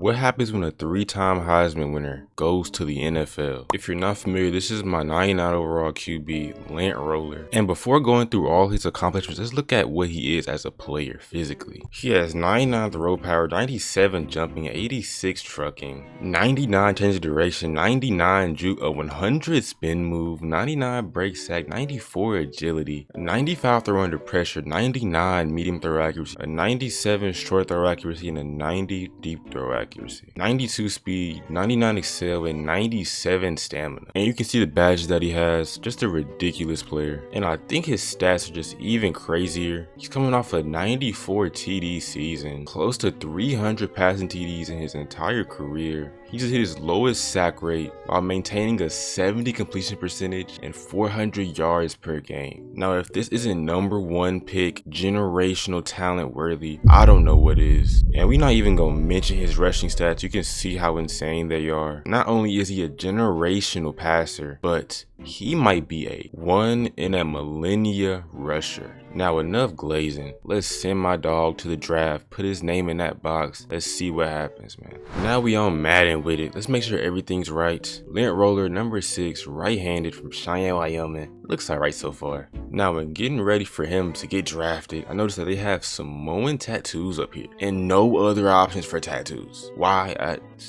What happens when a 3-time Heisman winner goes to the NFL? If you're not familiar, this is my 99 overall QB, Lance Roller. And before going through all his accomplishments, let's look at what he is as a player physically. He has 99 throw power, 97 jumping, 86 trucking, 99 change of direction, 99 juke, a 100 spin move, 99 break sack, 94 agility, 95 throw under pressure, 99 medium throw accuracy, a 97 short throw accuracy, and a 90 deep throw accuracy. 92 speed, 99 excel, and 97 stamina. And you can see the badges that he has. Just a ridiculous player. And I think his stats are just even crazier. He's coming off a 94 TD season, close to 300 passing TDs in his entire career. He just hit his lowest sack rate while maintaining a 70 completion percentage and 400 yards per game. Now, if this isn't #1 pick, generational talent worthy, I don't know what is. And we're not even gonna mention his rushing stats. You can see how insane they are. Not only is he a generational passer, but he might be a one in a millennia rusher. Now, enough glazing. Let's send my dog to the draft, put his name in that box. Let's see what happens, man. Now we on Madden with it. Let's make sure everything's right. Lance Roller, number 6, right-handed from Cheyenne, Wyoming. Looks alright so far. Now, when getting ready for him to get drafted, I noticed that they have Samoan tattoos up here and no other options for tattoos. Why?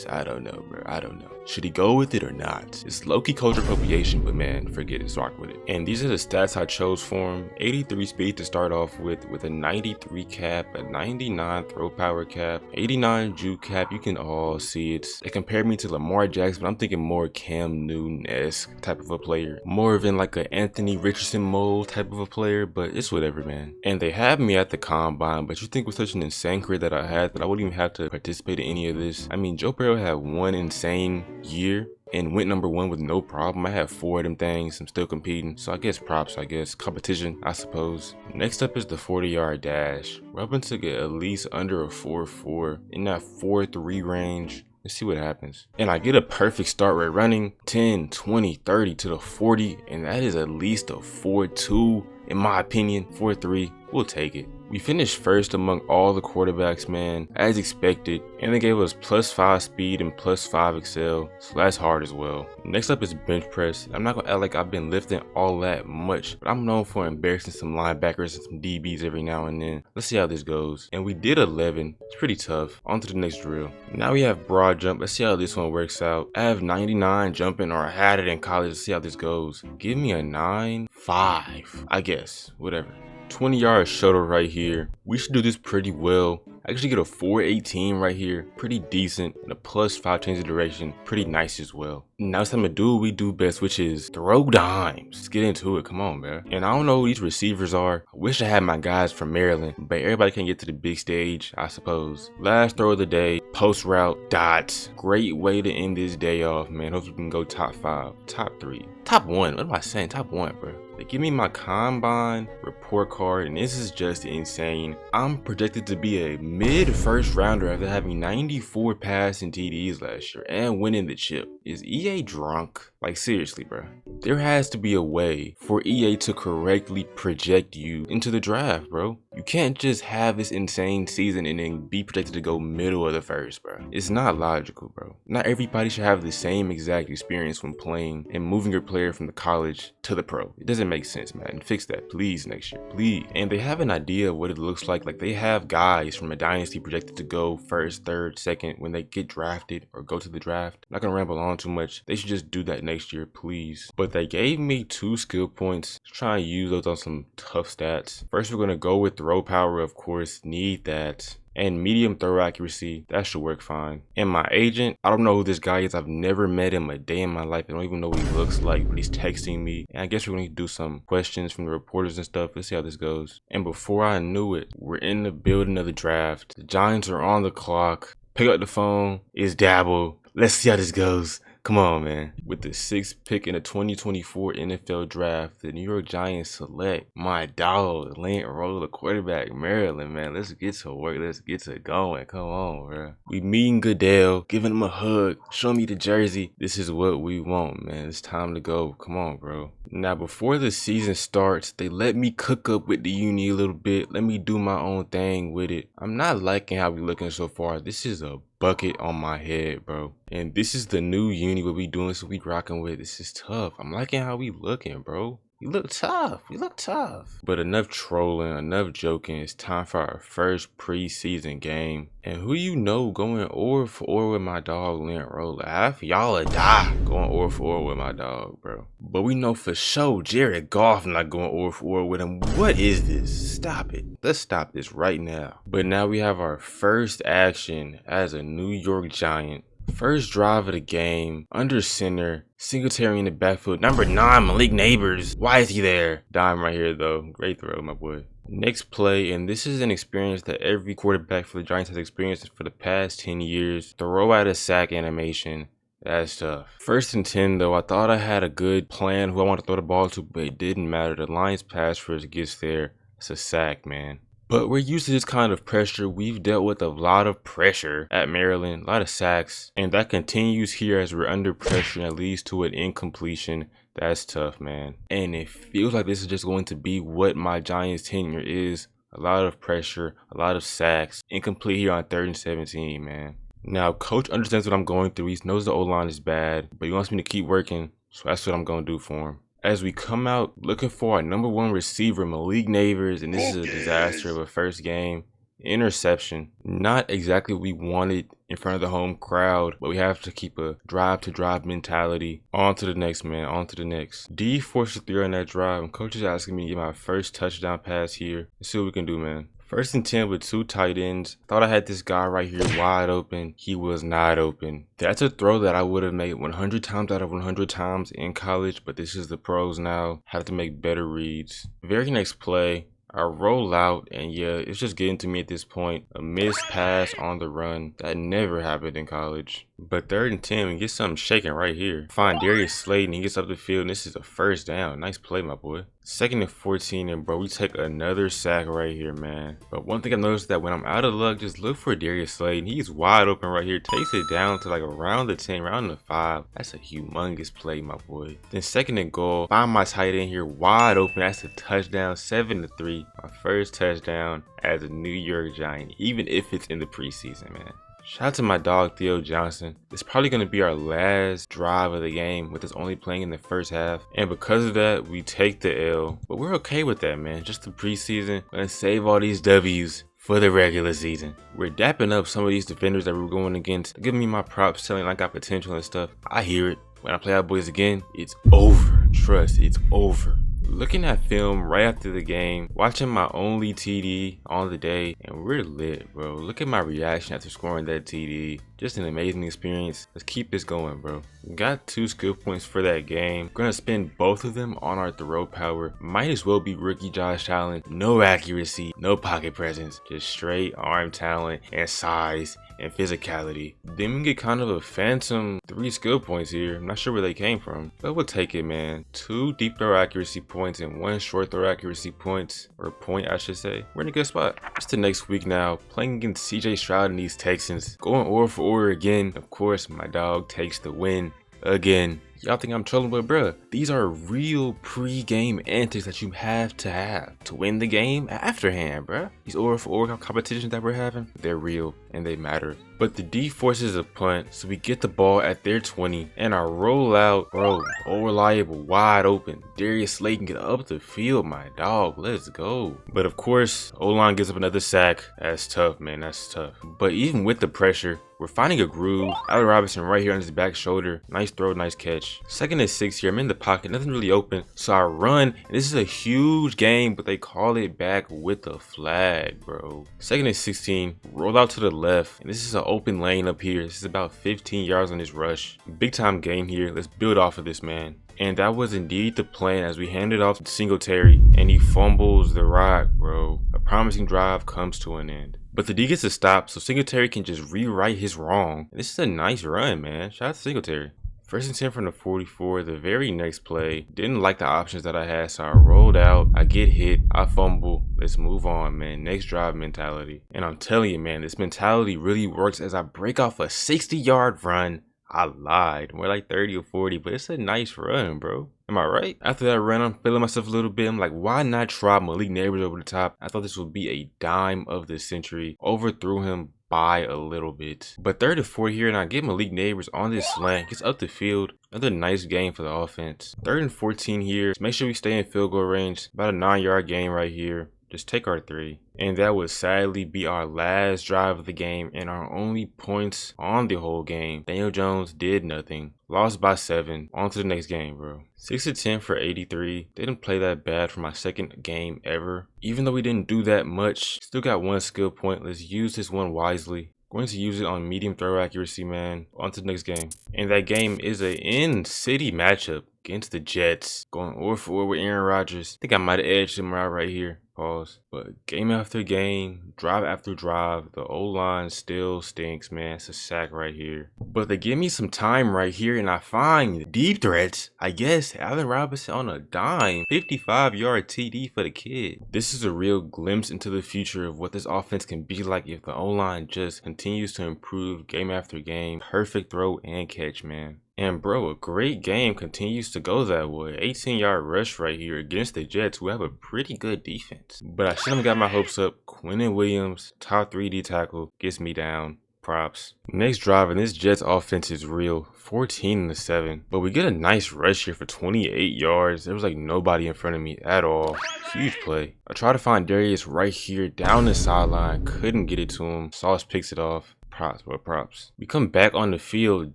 I don't know, bro. I don't know. Should he go with it or not? It's low-key culture appropriation, but man, forget it, rock with it. And these are the stats I chose for him. 83 speed to start off with a 93 cap, a 99 throw power cap, 89 juke cap. You can all see it. They compared me to Lamar Jackson, but I'm thinking more Cam Newton-esque type of a player. More of in like an Anthony Richardson mold type of a player, but it's whatever, man. And they have me at the combine, but you think with such an insane career that I had that I wouldn't even have to participate in any of this? I mean, Joe Burrow had one insane year and went #1 with no problem. I have 4 of them things. I'm still competing, so I guess props, competition, I suppose. Next up is the 40-yard dash. We're hoping to get at least under a 4.4 in that 4.3 range. Let's see what happens. And I get a perfect start rate running 10, 20, 30 to the 40, and that is at least a 4.2 in my opinion. 4.3, we'll take it. We finished first among all the quarterbacks, man, as expected, and they gave us +5 speed and +5 excel, so that's hard as well. Next up is bench press. I'm not gonna act like I've been lifting all that much, but I'm known for embarrassing some linebackers and some DBs every now and then. Let's see how this goes. And we did 11. It's pretty tough. On to the next drill. Now we have broad jump. Let's see how this one works out. I have 99 jumping, or I had it in college. Let's see how this goes. Give me a 9.5, I guess, whatever. 20-yard shuttle right here. We should do this pretty well. I actually get a 4.18 right here, pretty decent, and a +5 change of direction, pretty nice as well. Now it's time to do what we do best, which is throw dimes. Let's get into it, come on, man. And I don't know who these receivers are. I wish I had my guys from Maryland, but everybody can't get to the big stage, I suppose. Last throw of the day, post route, dots. Great way to end this day off, man. Hopefully we can go top 5, top 3, top 1. What am I saying? Top 1, bro. They give me my combine report card, and this is just insane. I'm projected to be a mid-first rounder after having 94 passing TDs last year and winning the chip. Is EA drunk? Like, seriously, bro. There has to be a way for EA to correctly project you into the draft, bro. You can't just have this insane season and then be projected to go middle of the first, bro. It's not logical, bro. Not everybody should have the same exact experience when playing and moving your player from the college to the pro. It doesn't make sense, man. Fix that, please, next year, please. And they have an idea of what it looks like. Like, they have guys from a dynasty projected to go first, third, second when they get drafted or go to the draft. I'm not gonna ramble on too much. They should just do that next year, please. But they gave me 2 skill points. Let's try and use those on some tough stats. First, we're gonna go with throw power, of course, need that. And medium throw accuracy, that should work fine. And my agent, I don't know who this guy is. I've never met him a day in my life. I don't even know what he looks like, but he's texting me. And I guess we're gonna do some questions from the reporters and stuff. Let's see how this goes. And before I knew it, we're in the building of the draft. The Giants are on the clock. Pick up the phone. It's Dabble. Let's see how this goes. Come on, man. With the 6th pick in the 2024 NFL draft, the New York Giants select my dog, Lance Roller, quarterback, Maryland, man. Let's get to work. Let's get to going. Come on, bro. We meeting Goodell, giving him a hug, showing me the jersey. This is what we want, man. It's time to go. Come on, bro. Now, before the season starts, they let me cook up with the uni a little bit. Let me do my own thing with it. I'm not liking how we looking so far. This is a bucket on my head, bro. And this is the new uni what we doing, so we rocking with. This is tough. I'm liking how we looking, bro. We look tough. We look tough. But enough trolling, enough joking. It's time for our first preseason game. And who you know going or for or with my dog Lent Roller? Half y'all a die going or for or with my dog, bro. But we know for sure Jared Goff not going or for or with him. What is this? Stop it. Let's stop this right now. But now we have our first action as a New York Giant. First drive of the game, under center, Singletary in the backfield. Number 9, Malik Neighbors. Why is he there? Dime right here, though. Great throw, my boy. Next play, and this is an experience that every quarterback for the Giants has experienced for the past 10 years. Throw out a sack animation. That's tough. 1st and 10, though. I thought I had a good plan who I want to throw the ball to, but it didn't matter. The Lions pass rush gets there. It's a sack, man. But we're used to this kind of pressure. We've dealt with a lot of pressure at Maryland, a lot of sacks, and that continues here as we're under pressure and it leads to an incompletion. That's tough, man. And it feels like this is just going to be what my Giants tenure is. A lot of pressure, a lot of sacks, incomplete here on 3rd and 17, man. Now, coach understands what I'm going through. He knows the O-line is bad, but he wants me to keep working, so that's what I'm going to do for him. As we come out looking for our number 1 receiver, Malik Neighbors, and this is a disaster of a first game. Interception. Not exactly what we wanted in front of the home crowd, but we have to keep a drive-to-drive mentality. On to the next, man. On to the next. D forced a 3 on that drive, and coach is asking me to get my first touchdown pass here. Let's see what we can do, man. 1st and 10 with 2 tight ends. Thought I had this guy right here wide open. He was not open. That's a throw that I would have made 100 times out of 100 times in college, but this is the pros now. Have to make better reads. Very next play, I roll out, and yeah, it's just getting to me at this point. A missed pass on the run. That never happened in college. But 3rd and 10, we get something shaking right here. Find Darius Slayton, he gets up the field, and this is a 1st down. Nice play, my boy. 2nd and 14, and bro, we take another sack right here, man. But one thing I noticed that when I'm out of luck, just look for Darius Slayton. He's wide open right here. Takes it down to like around the 10, around the 5. That's a humongous play, my boy. Then 2nd and goal, find my tight end here wide open. That's a touchdown, 7-3. My first touchdown as a New York Giant, even if it's in the preseason, man. Shout out to my dog Theo Johnson. It's probably going to be our last drive of the game with us only playing in the first half. And because of that, we take the L. But we're okay with that, man. Just the preseason. Gonna save all these W's for the regular season. We're dapping up some of these defenders that we're going against. Giving me my props, telling I got potential and stuff. I hear it. When I play out boys again, it's over. Trust, it's over. Looking at film right after the game, watching my only TD on the day, and we're lit, bro. Look at my reaction after scoring that TD. Just an amazing experience. Let's keep this going, bro. Got 2 skill points for that game. Gonna spend both of them on our throw power. Might as well be rookie Josh Allen. No accuracy, no pocket presence, just straight arm talent and size and physicality. Then we get kind of a phantom 3 skill points here. I'm not sure where they came from, but we'll take it, man. 2 deep throw accuracy points and 1 short throw accuracy points, or point I should say. We're in a good spot. It's the next week now, playing against CJ Stroud and these Texans. Going or for or again. Of course, my dog takes the win again. Y'all think I'm trolling, but bruh, these are real pre-game antics that you have to win the game afterhand, bruh. These or for or competitions that we're having, they're real and they matter. But the D forces a punt, so we get the ball at their 20, and I roll out, bro, reliable, wide open. Darius Slayton get up the field, my dog, let's go. But of course, O-line gives up another sack. That's tough, man, that's tough. But even with the pressure, we're finding a groove. Allen Robinson right here on his back shoulder. Nice throw, nice catch. 2nd and 6 here. I'm in the pocket. Nothing really open. So I run. And this is a huge game, but they call it back with a flag, bro. 2nd and 16. Roll out to the left. And this is an open lane up here. This is about 15 yards on this rush. Big time game here. Let's build off of this, man. And that was indeed the plan as we handed off to Singletary. And he fumbles the rock, bro. A promising drive comes to an end. But the D gets a stop, so Singletary can just rewrite his wrong. And this is a nice run, man. Shout out to Singletary. 1st and 10 from the 44. The very next play. Didn't like the options that I had, so I rolled out. I get hit. I fumble. Let's move on, man. Next drive mentality. And I'm telling you, man, this mentality really works as I break off a 60-yard run. I lied. More like 30 or 40, but it's a nice run, bro. Am I right? After that run, I'm feeling myself a little bit. I'm like, why not try Malik Neighbors over the top? I thought this would be a dime of the century. Overthrew him by a little bit. But 3rd and 4 here, and I get Malik Neighbors on this slant, gets up the field. Another nice game for the offense. 3rd and 14 here. Just make sure we stay in field goal range. About a 9-yard gain right here. Just take our 3. And that would sadly be our last drive of the game and our only points on the whole game. Daniel Jones did nothing. Lost by 7. On to the next game, bro. 6 of 10 for 83. Didn't play that bad for my second game ever. Even though we didn't do that much, still got 1 skill point. Let's use this one wisely. Going to use it on medium throw accuracy, man. On to the next game. And that game is a in-city matchup against the Jets. Going 0-4 with Aaron Rodgers. I think I might have edged him out right here. Pause. But game after game, drive after drive, the O-line still stinks, man. It's a sack right here. But they give me some time right here, and I find deep threats. I guess Allen Robinson on a dime. 55-yard TD for the kid. This is a real glimpse into the future of what this offense can be like if the O-line just continues to improve game after game. Perfect throw and catch, man. And bro, a great game continues to go that way. 18-yard rush right here against the Jets, who have a pretty good defense. But I shouldn't have got my hopes up. Quinnen Williams, top 3D tackle, gets me down. Props. Next drive, and this Jets offense is real. 14-7. But we get a nice rush here for 28 yards. There was like nobody in front of me at all. Huge play. I try to find Darius right here down the sideline. Couldn't get it to him. Sauce picks it off. Props, bro, props. We come back on the field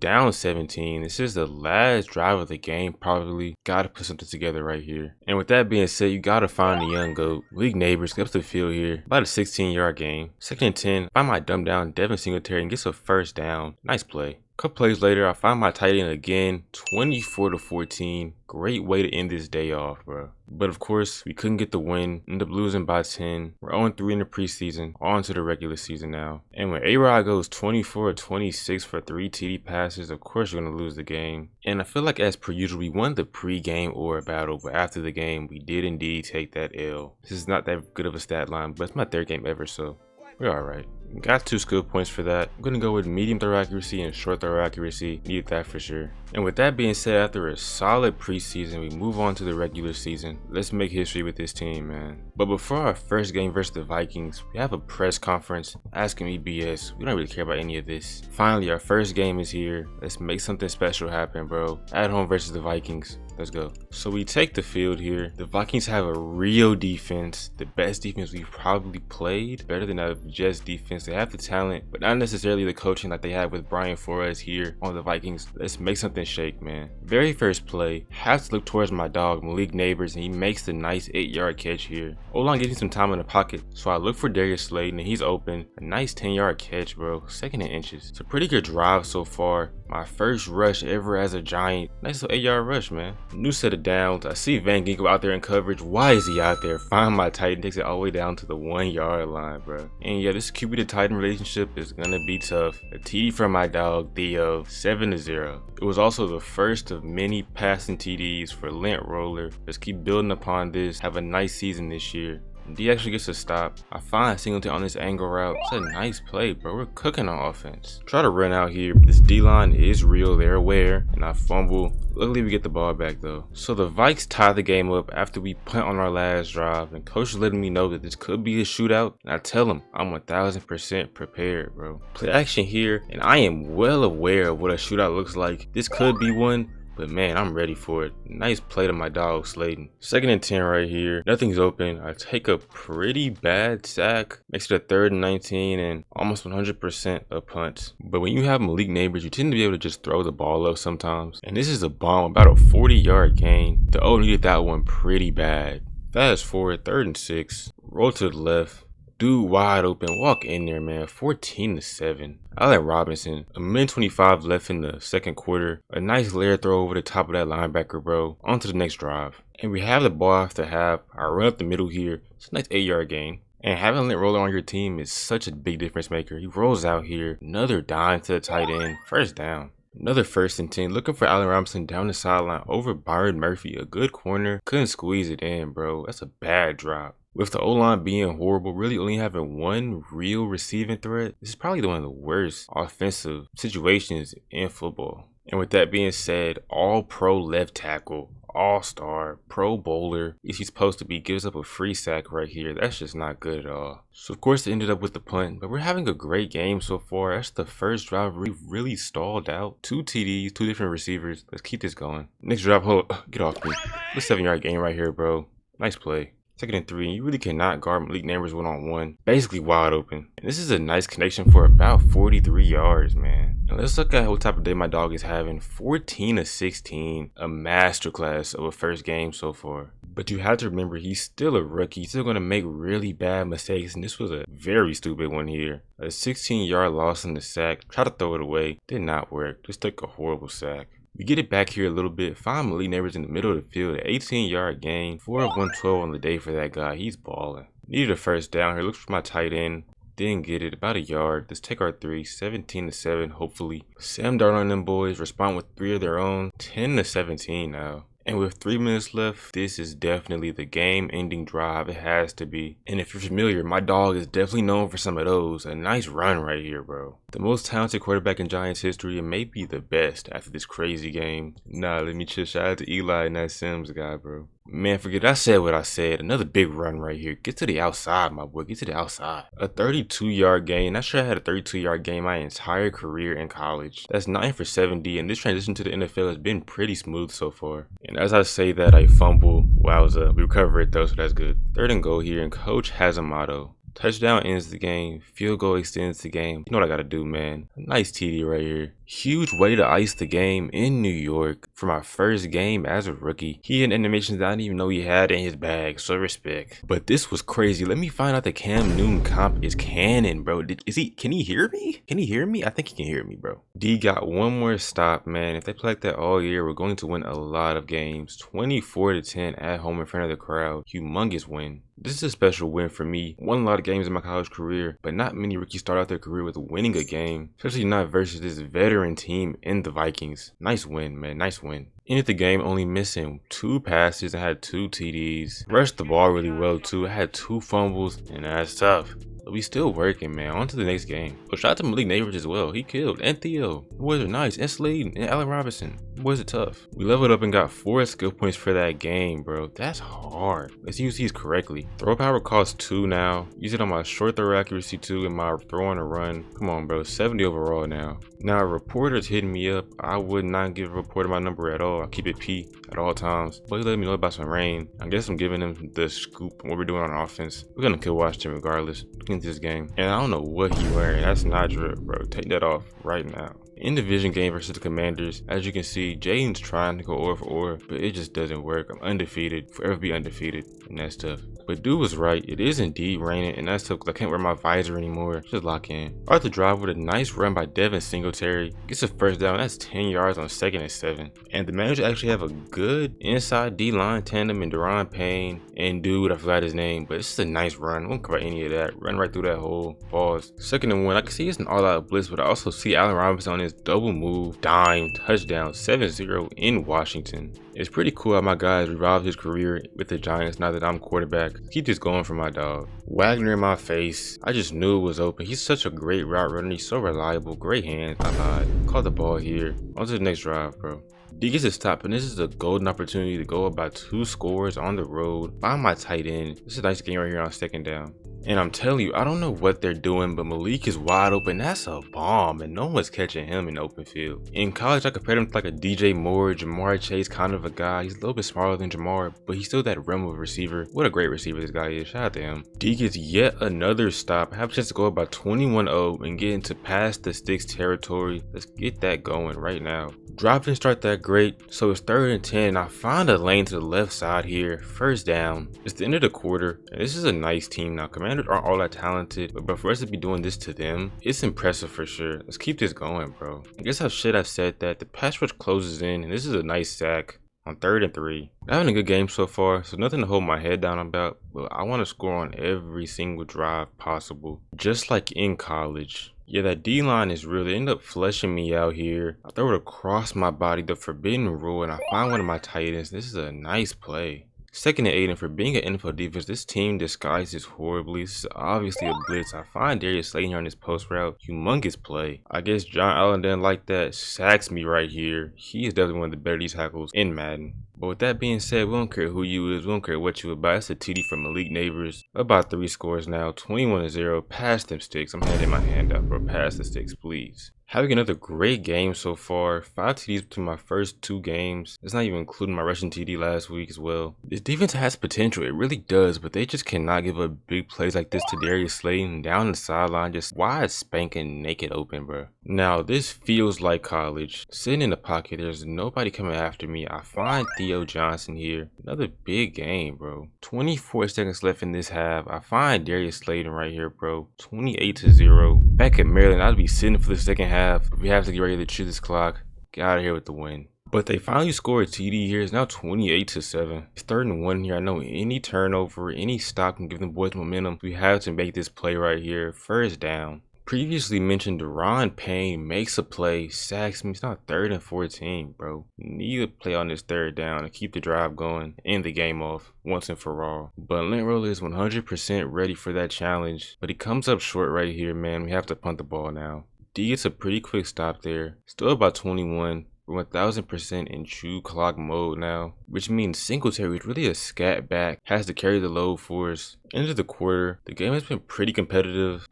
down 17. This is the last drive of the game, probably. Gotta put something together right here. And with that being said, you gotta find the young GOAT. Malik Neighbors gets up the field here. About a 16-yard gain. 2nd and 10. Find my dumb down Devin Singletary and gets a first down. Nice play. Couple plays later, I find my tight end again, 24-14. Great way to end this day off, bro. But of course, we couldn't get the win. Ended up losing by 10. We're 0-3 in the preseason. On to the regular season now. And when A-Rod goes 24-26 for 3 TD passes, of course you're going to lose the game. And I feel like as per usual, we won the pre-game or battle, but after the game, we did indeed take that L. This is not that good of a stat line, but it's my 3rd game ever, so we're alright. Got 2 skill points for that. I'm going to go with medium throw accuracy and short throw accuracy. Need that for sure. And with that being said, after a solid preseason, we move on to the regular season. Let's make history with this team, man. But before our first game versus the Vikings, we have a press conference asking me BS. We don't really care about any of this. Finally, our first game is here. Let's make something special happen, bro. At home versus the Vikings. Let's go. So we take the field here. The Vikings have a real defense. The best defense we've probably played. Better than a Jets defense. They have the talent, but not necessarily the coaching like they have with Brian Flores here on the Vikings. Let's make something shake, man. Very first play, have to look towards my dog Malik Neighbors, and he makes the nice 8-yard catch here. O-line getting some time in the pocket, so I look for Darius Slayton and he's open. A nice 10-yard catch, bro. 2nd and inches. It's a pretty good drive so far. My first rush ever as a Giant. Nice little 8-yard rush, man. New set of downs. I see Van Ginkel out there in coverage. Why is he out there? Find my tight end, takes it all the way down to the 1-yard line, bro. And yeah, this QB to tight end relationship is gonna be tough. A TD from my dog Theo, 7-0. It was also the first of many passing TDs for Lent Roller. Let's keep building upon this. Have a nice season this year. D actually gets a stop. I find Singleton on this angle route. It's a nice play, bro. We're cooking on offense. Try to run out here. This D-line is real. They're aware. And I fumble. Luckily, we get the ball back, though. So the Vikes tie the game up after we punt on our last drive. And coach is letting me know that this could be a shootout. And I tell him I'm 1000% prepared, bro. Play action here. And I am well aware of what a shootout looks like. This could be one. But man, I'm ready for it. Nice play to my dog Slayton. 2nd and 10 right here. Nothing's open. I take a pretty bad sack. Makes it a 3rd and 19 and almost 100% a punt. But when you have Malik Neighbors, you tend to be able to just throw the ball up sometimes. And this is a bomb, about a 40-yard gain. The O needed that one pretty bad. Fast forward, 3rd and 6. Roll to the left. Dude wide open, walk in there, man. 14-7. Allen Robinson, a minute 25 left in the 2nd quarter. A nice layer throw over the top of that linebacker, bro. On to the next drive. And we have the ball after half. I run up the middle here. It's a nice 8-yard gain. And having Lent Roller on your team is such a big difference maker. He rolls out here. Another dime to the tight end. First down. Another 1st and 10. Looking for Allen Robinson down the sideline over Byron Murphy. A good corner. Couldn't squeeze it in, bro. That's a bad drop. With the O-line being horrible, really only having one real receiving threat, this is probably one of the worst offensive situations in football. And with that being said, all pro left tackle, all-star, pro bowler. Is he supposed to be? Gives up a free sack right here. That's just not good at all. So of course it ended up with the punt, but we're having a great game so far. That's the first drive we really stalled out. 2 TDs, 2 different receivers. Let's keep this going. Next drive, get off me. This 7-yard game right here, bro. Nice play. 2nd and 3, you really cannot guard Malik Neighbors one-on-one. Basically wide open. And this is a nice connection for about 43 yards, man. Now let's look at what type of day my dog is having. 14 of 16, a masterclass of a first game so far. But you have to remember, he's still a rookie. He's still going to make really bad mistakes, and this was a very stupid one here. A 16-yard loss in the sack. Try to throw it away. Did not work. Just took a horrible sack. We get it back here a little bit. Find Malik Neighbors in the middle of the field. An 18-yard gain. 4 of 112 on the day for that guy. He's balling. Needed a first down here. Looks for my tight end. Didn't get it. About a yard. Let's take our 3. 17-7, hopefully. Sam Darnold and them boys respond with 3 of their own. 10-17 now. And with 3 minutes left, this is definitely the game-ending drive. It has to be. And if you're familiar, my dog is definitely known for some of those. A nice run right here, bro. The most talented quarterback in Giants history, and maybe the best after this crazy game. Nah, let me chill. Shout out to Eli and that Sims guy, bro. Man, forget I said what I said. Another big run right here. Get to the outside, my boy. Get to the outside. A 32-yard gain. I should have had a 32-yard game my entire career in college. That's 9 for 70, and this transition to the NFL has been pretty smooth so far. And as I say that, I fumble. Wowza. We recover it though, so that's good. 3rd and goal here, and coach has a motto. Touchdown ends the game. Field goal extends the game. You know what I gotta do, man. A nice TD right here. Huge way to ice the game in New York for my first game as a rookie. He had animations that I didn't even know he had in his bag, so respect. But this was crazy. Let me find out the Cam Newton comp is canon, bro. Can he hear me? Can he hear me? I think he can hear me, bro. D got one more stop, man. If they play like that all year, we're going to win a lot of games. 24-10 at home in front of the crowd. Humongous win. This is a special win for me. Won a lot of games in my college career, but not many rookies start out their career with winning a game, especially not versus this veteran team in the Vikings. Nice win, man. Nice win. Ended the game only missing 2 passes. I had 2 TDs. Rushed the ball really well too. I had 2 fumbles, and that's tough. But we still working, man. On to the next game. But shout out to Malik Neighbors as well. He killed. And Theo. The boys are nice. And Slade. And Allen Robinson. The boys are tough. We leveled up and got 4 skill points for that game, bro. That's hard. Let's use these correctly. Throw power costs 2 now. Use it on my short throw accuracy 2 and my throw on a run. Come on, bro. 70 overall now. Now, reporters hitting me up. I would not give a reporter my number at all. I keep it P at all times. But he let me know about some rain. I guess I'm giving him the scoop on what we're doing on offense. We're gonna kill Washington regardless. Into this game. And I don't know what he wearing. That's not drip, bro. Take that off right now. In division game versus the Commanders, as you can see, Jaden's trying to go or for or, but it just doesn't work. I'm undefeated, forever be undefeated, and that's tough. But dude was right, it is indeed raining, and that's tough because I can't wear my visor anymore. Just lock in. Arthur drive with a nice run by Devin Singletary. Gets a first down, that's 10 yards on 2nd and 7. And the Commanders actually have a good inside D-line tandem in Deron Payne and dude, I forgot his name, but it's just a nice run. I won't cover any of that. Run right through that hole. Pause. 2nd and 1, I can see it's an all-out blitz, but I also see Allen Robinson on his double move, dime, touchdown, 7-0 in Washington. It's pretty cool how my guys revived his career with the Giants now that I'm quarterback. Keep this going for my dog. Wagner in my face. I just knew it was open. He's such a great route runner. He's so reliable. Great hands. I lied. Caught the ball here. On to the next drive, bro. D gets a stop, and this is a golden opportunity to go about 2 scores on the road. Find my tight end. This is a nice game right here on 2nd down. And I'm telling you, I don't know what they're doing, but Malik is wide open. That's a bomb, and no one's catching him in the open field. In college, I compared him to like a DJ Moore, Jamar Chase kind of a guy. He's a little bit smaller than Jamar, but he's still that realm of receiver. What a great receiver this guy is. Shout out to him. D gets yet another stop. I have a chance to go about 21-0 and get into past the sticks territory. Let's get that going right now. Drive didn't start that great, so it's 3rd and 10. I found a lane to the left side here. First down. It's the end of the quarter, and this is a nice team now. Commanders aren't all that talented, but for us to be doing this to them, it's impressive for sure. Let's keep this going, bro. I guess I should have said that. The pass rush closes in, and this is a nice sack on 3rd and 3. I'm having a good game so far, so nothing to hold my head down about, but I want to score on every single drive possible, just like in college. Yeah, that D-line is real. They end up fleshing me out here. I throw it across my body, the forbidden rule, and I find one of my tight ends. This is a nice play. 2nd and 8, and for being an NFL defense, this team disguises horribly. This is obviously a blitz. I find Darius Slayton here on this post route. Humongous play. I guess John Allen didn't like that. Sacks me right here. He is definitely one of the better D tackles in Madden. But with that being said, we don't care who you is, we don't care what you about. It's a TD from Elite Neighbors. About 3 scores now, 21-0. Pass them sticks. I'm handing my hand out, bro. Pass the sticks, please. Having another great game so far. 5 TDs between my first 2 games. It's not even including my rushing TD last week as well. This defense has potential, it really does, but they just cannot give up big plays like this to Darius Slayton down the sideline, just wide spanking naked open, bro. Now this feels like college. Sitting in the pocket, there's nobody coming after me. I find Theo Johnson here. Another big game, bro. 24 seconds left in this half. I find Darius Slayton right here, bro. 28-0. Back at Maryland, I'd be sitting for the second half. We have to get ready to chew this clock. Get out of here with the win. But they finally scored a TD here. It's now 28-7. It's 3rd and 1 here. I know any turnover, any stop can give them boys momentum. We have to make this play right here. First down. Previously mentioned Deron Payne makes a play, sacks me. It's not 3rd and 14, bro. Need to play on this 3rd down and keep the drive going, end the game off once and for all. But Lint Roller is 100% ready for that challenge, but he comes up short right here, man. We have to punt the ball now. D gets a pretty quick stop there. Still about 21. We're 1000% in true clock mode now, which means Singletary is really a scat back, has to carry the load for us. End of the quarter, the game has been pretty competitive.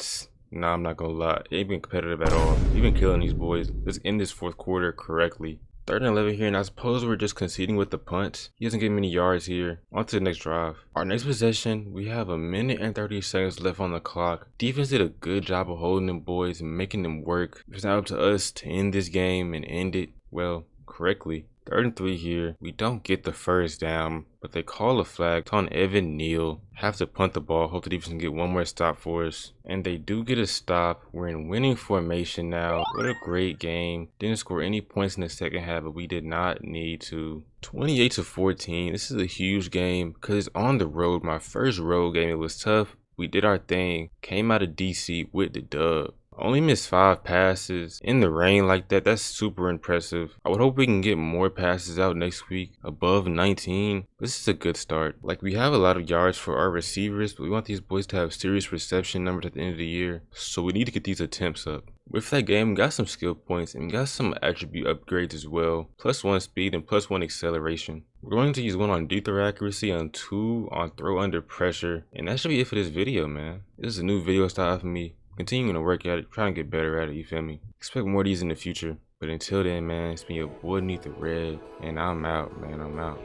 Nah, I'm not gonna lie, it ain't been competitive at all. We've been killing these boys. Let's end this 4th quarter correctly. 3rd and 11 here, and I suppose we're just conceding with the punt. He doesn't get many yards here. On to the next drive. Our next possession, we have 1 minute and 30 seconds left on the clock. Defense did a good job of holding them boys and making them work. It's now up to us to end this game and end it, well, correctly. 3rd and 3 here. We don't get the first down, but they call a flag. It's on Evan Neal. Have to punt the ball. Hope the defense can get one more stop for us. And they do get a stop. We're in winning formation now. What a great game. Didn't score any points in the second half, but we did not need to. 28-14. This is a huge game because it's on the road. My first road game. It was tough. We did our thing. Came out of DC with the dub. Only missed 5 passes in the rain like that. That's super impressive. I would hope we can get more passes out next week, above 19. This is a good start. Like, we have a lot of yards for our receivers, but we want these boys to have serious reception numbers at the end of the year. So we need to get these attempts up. With that game, we got some skill points and we got some attribute upgrades as well. +1 speed and +1 acceleration. We're going to use 1 on deep throw accuracy, on 2 on throw under pressure. And that should be it for this video, man. This is a new video style for me. Continuing to work at it, trying to get better at it, you feel me? Expect more of these in the future. But until then, man, it's been your boy Neath the Red, and I'm out, man. I'm out.